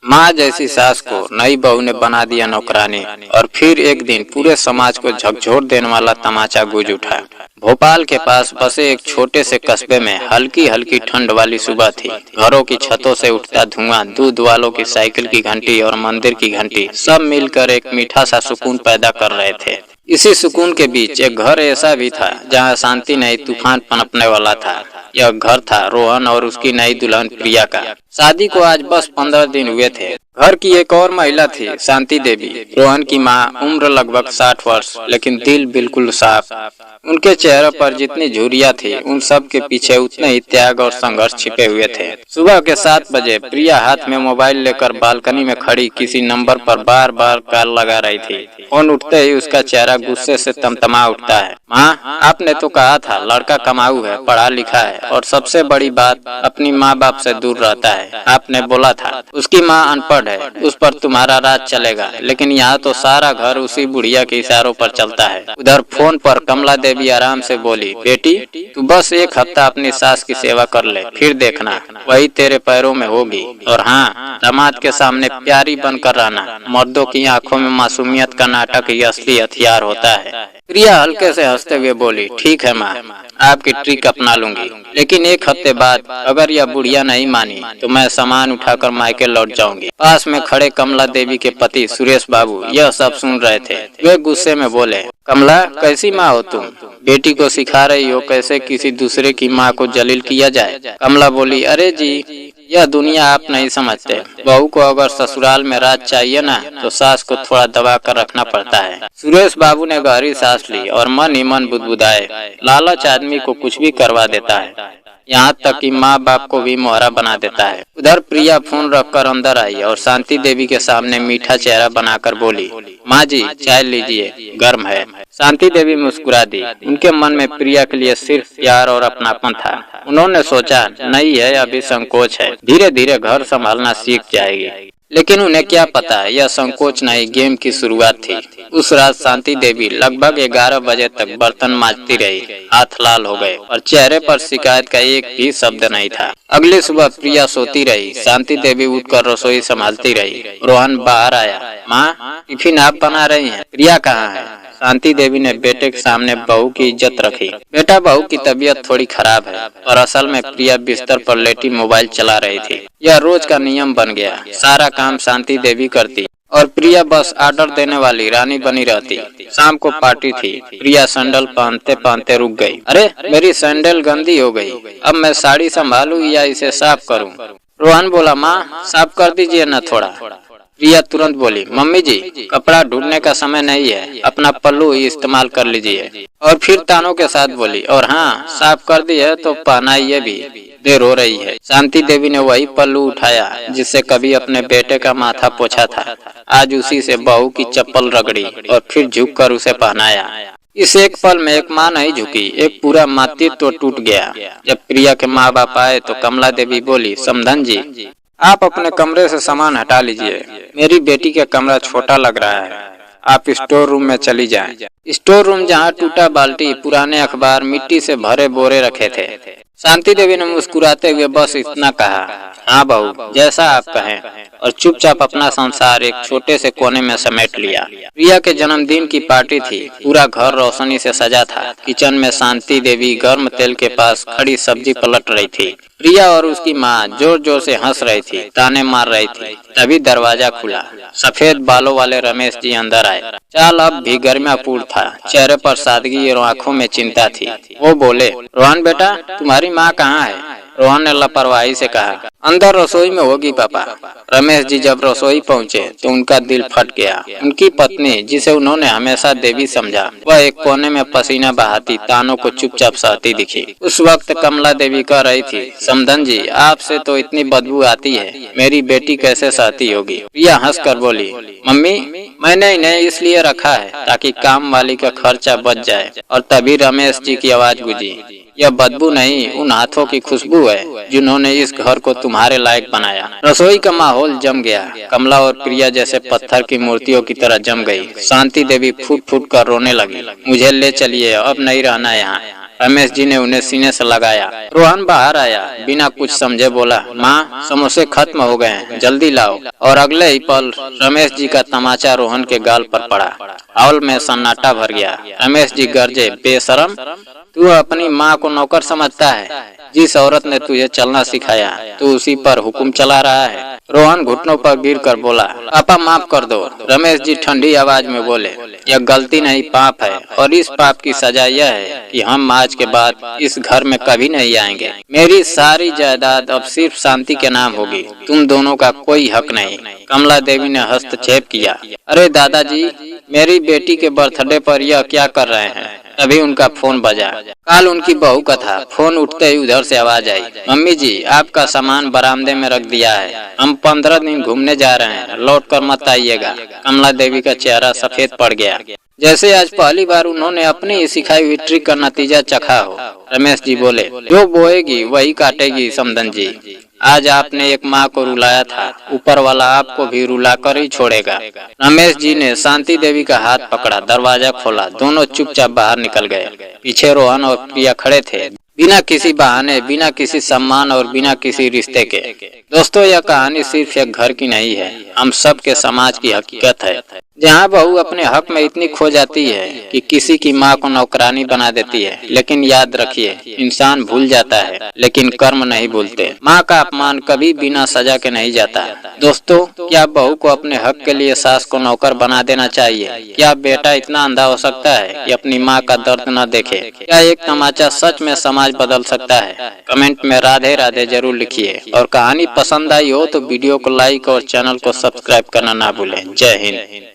माँ जैसी सास को नई बहू ने बना दिया नौकरानी। और फिर एक दिन पूरे समाज को झकझोर देने वाला तमाचा गूंज उठा। भोपाल के पास बसे एक छोटे से कस्बे में हल्की हल्की ठंड वाली सुबह थी। घरों की छतों से उठता धुआं, दूध वालों की साइकिल की घंटी और मंदिर की घंटी सब मिलकर एक मीठा सा सुकून पैदा कर रहे थे। इसी सुकून के बीच एक घर ऐसा भी था जहाँ शांति नहीं, तूफान पनपने वाला था। यह घर था रोहन और उसकी नई दुल्हन प्रिया का। शादी को आज बस 15 दिन हुए थे। घर की एक और महिला थी, शांति देवी, रोहन की माँ। उम्र लगभग 60 वर्ष, लेकिन दिल बिल्कुल साफ। उनके चेहरे पर जितनी झुर्रियां थी, उन सब के पीछे उतने ही त्याग और संघर्ष छिपे हुए थे। सुबह के 7 बजे प्रिया हाथ में मोबाइल लेकर बालकनी में खड़ी किसी नंबर पर बार बार कॉल लगा रही थी। फोन उठते ही उसका चेहरा गुस्से से तमतमा उठता है। माँ, आपने तो कहा था लड़का कमाऊ है, पढ़ा लिखा है और सबसे बड़ी बात अपनी माँ बाप से दूर रहता है। आपने बोला था उसकी माँ अनपढ़ है, उस पर तुम्हारा राज चलेगा, लेकिन यहाँ तो सारा घर उसी बुढ़िया के इशारों पर चलता है। उधर फोन पर कमला देवी आराम से बोली, बेटी तू बस एक हफ्ता अपनी सास की सेवा कर ले, फिर देखना वही तेरे पैरों में होगी। और हाँ, दामाद के सामने प्यारी बनकर रहना। मर्दों की आंखों में मासूमियत का नाटक ही असली हथियार होता है। प्रिया हल्के से हंसते हुए बोली, ठीक है माँ, आपकी ट्रिक अपना लूंगी, लेकिन एक हफ्ते बाद अगर यह बुढ़िया नहीं मानी तो मैं सामान उठाकर मायके लौट जाऊंगी। पास में खड़े कमला देवी के पति सुरेश बाबू यह सब सुन रहे थे। वे गुस्से में बोले, कमला कैसी माँ हो तुम? बेटी को सिखा रही हो कैसे किसी दूसरे की माँ को जलील किया जाए। कमला बोली, अरे जी, यह दुनिया आप नहीं समझते। बहू को अगर ससुराल में राज चाहिए ना, तो सास को थोड़ा दबा कर रखना पड़ता है। सुरेश बाबू ने गहरी सांस ली और मन ही मन बुदबुदाए, लालच आदमी को कुछ भी करवा देता है, यहाँ तक कि माँ बाप को भी मोहरा बना देता है। उधर प्रिया फोन रखकर अंदर आई और शांति देवी के सामने मीठा चेहरा बनाकर बोली, माँ जी चाय लीजिए, गर्म है। शांति देवी मुस्कुरा दी। उनके मन में प्रिया के लिए सिर्फ प्यार और अपनापन था। उन्होंने सोचा, नहीं है अभी संकोच है, धीरे धीरे घर संभालना सीख जाएगी। लेकिन उन्हें क्या पता, यह संकोच नहीं, गेम की शुरुआत थी। उस रात शांति देवी लगभग 11 बजे तक बर्तन मांजती रही। हाथ लाल हो गए और चेहरे पर शिकायत का एक भी शब्द नहीं था। अगली सुबह प्रिया सोती रही, शांति देवी उठकर रसोई संभालती रही। रोहन बाहर आया, माँ टिफिन आप बना रही हैं, प्रिया कहाँ है? शांति देवी ने बेटे के सामने बहू की इज्जत रखी। बेटा, बहू की तबीयत थोड़ी खराब है। और असल में प्रिया बिस्तर पर लेटी मोबाइल चला रही थी। यह रोज का नियम बन गया। सारा काम शांति देवी करती और प्रिया बस ऑर्डर देने वाली रानी बनी रहती। शाम को पार्टी थी। प्रिया सैंडल पहनते पहनते रुक गई। अरे मेरी सैंडल गंदी हो गई, अब मैं साड़ी संभालूं या इसे साफ करूं? रोहन बोला, माँ साफ कर दीजिए न थोड़ा। प्रिया तुरंत बोली, मम्मी जी कपड़ा ढूंढने का समय नहीं है, अपना पल्लू ही इस्तेमाल कर लीजिए। और फिर तानों के साथ बोली, और हाँ साफ कर दी है तो पहनाइए भी, देर हो रही है। शांति देवी ने वही पल्लू उठाया जिससे कभी अपने बेटे का माथा पोंछा था। आज उसी से बहू की चप्पल रगड़ी और फिर झुककर उसे पहनाया। इस एक पल में एक माँ नहीं झुकी, एक पूरा मातृत्व टूट गया। जब प्रिया के माँ बाप आए तो कमला देवी बोली, समधन जी आप अपने कमरे से सामान हटा लीजिए, मेरी बेटी का कमरा छोटा लग रहा है, आप स्टोर रूम में चली जाएं। स्टोर रूम जहां टूटा बाल्टी, पुराने अखबार, मिट्टी से भरे बोरे रखे थे। शांति देवी ने मुस्कुराते हुए बस इतना कहा, हाँ बहू जैसा आप कहें, और चुपचाप अपना संसार एक छोटे से कोने में समेट लिया। प्रिया के जन्मदिन की पार्टी थी। पूरा घर रोशनी से सजा था। किचन में शांति देवी गर्म तेल के पास खड़ी सब्जी पलट रही थी। प्रिया और उसकी माँ जोर जोर से हंस रही थी, ताने मार रही थी। तभी दरवाजा खुला। सफेद बालों वाले रमेश जी अंदर आए। चाल अब भी गर्मापूर्ण था, चेहरे पर सादगी और आंखों में चिंता थी। वो बोले, रोहन बेटा तुम्हारी माँ कहाँ है? रोहन ने लापरवाही से कहा, अंदर रसोई में होगी पापा। रमेश जी जब रसोई पहुँचे तो उनका दिल फट गया। उनकी पत्नी, जिसे उन्होंने हमेशा देवी समझा, वह एक कोने में पसीना बहाती तानों को चुपचाप सहती दिखी। उस वक्त कमला देवी कह रही थी, समधन जी आपसे तो इतनी बदबू आती है, मेरी बेटी कैसे सहती होगी? प्रिया हंसकर बोली, मम्मी मैंने इन्हें इसलिए रखा है ताकि काम वाली का खर्चा बच जाए। और तभी रमेश जी की आवाज गूंजी, यह बदबू नहीं, उन हाथों की खुशबू है जिन्होंने इस घर को तुम्हारे लायक बनाया। रसोई का माहौल जम गया। कमला और प्रिया जैसे पत्थर की मूर्तियों की तरह जम गई। शांति देवी फूट फूट कर रोने लगी, मुझे ले चलिए, अब नहीं रहना यहाँ। रमेश जी ने उन्हें सीने से लगाया। रोहन बाहर आया, बिना कुछ समझे बोला, माँ समोसे खत्म हो गए हैं, जल्दी लाओ। और अगले ही पल रमेश जी का तमाचा रोहन के गाल पर पड़ा। हॉल में सन्नाटा भर गया। रमेश जी गरजे, बेशरम, तू अपनी माँ को नौकर समझता है? जिस औरत ने तुझे चलना सिखाया तू उसी पर हुक्म चला रहा है। रोहन घुटनों पर गिरकर बोला, पापा माफ कर दो। रमेश जी ठंडी आवाज में बोले, यह गलती नहीं पाप है, और इस पाप की सजा यह है कि हम आज के बाद इस घर में कभी नहीं आएंगे। मेरी सारी जायदाद अब सिर्फ शांति के नाम होगी, तुम दोनों का कोई हक नहीं। कमला देवी ने हस्तक्षेप किया, अरे दादाजी, मेरी बेटी के बर्थडे पर यह क्या कर रहे हैं? तभी उनका फोन बजा। काल उनकी बहू का था। फोन उठते ही उधर से आवाज आई, मम्मी जी आपका सामान बरामदे में रख दिया है, हम 15 दिन घूमने जा रहे हैं, लौट कर मत आइएगा। कमला देवी का चेहरा सफेद पड़ गया, जैसे आज पहली बार उन्होंने अपनी ही सिखाई हुई ट्रिक का नतीजा चखा हो। रमेश जी बोले, जो बोएगी वही काटेगी समधन जी। आज आपने एक माँ को रुलाया था, ऊपर वाला आपको भी रुला कर ही छोड़ेगा। रमेश जी ने शांति देवी का हाथ पकड़ा, दरवाजा खोला, दोनों चुपचाप बाहर निकल गए। पीछे रोहन और प्रिया खड़े थे, बिना किसी बहाने, बिना किसी सम्मान और बिना किसी रिश्ते के। दोस्तों, यह कहानी सिर्फ एक घर की नहीं है, हम सब के समाज की हकीकत है, जहाँ बहू अपने हक में इतनी खो जाती है कि किसी की माँ को नौकरानी बना देती है। लेकिन याद रखिए, इंसान भूल जाता है लेकिन कर्म नहीं भूलते। माँ का अपमान कभी बिना सजा के नहीं जाता। दोस्तों, क्या बहू को अपने हक के लिए सास को नौकर बना देना चाहिए? क्या बेटा इतना अंधा हो सकता है कि अपनी माँ का दर्द न देखे? क्या एक तमाचा सच में समाज बदल सकता है? कमेंट में राधे राधे जरूर लिखिए, और कहानी पसंद आई हो तो वीडियो को लाइक और चैनल को सब्सक्राइब करना ना भूलें। जय हिंद।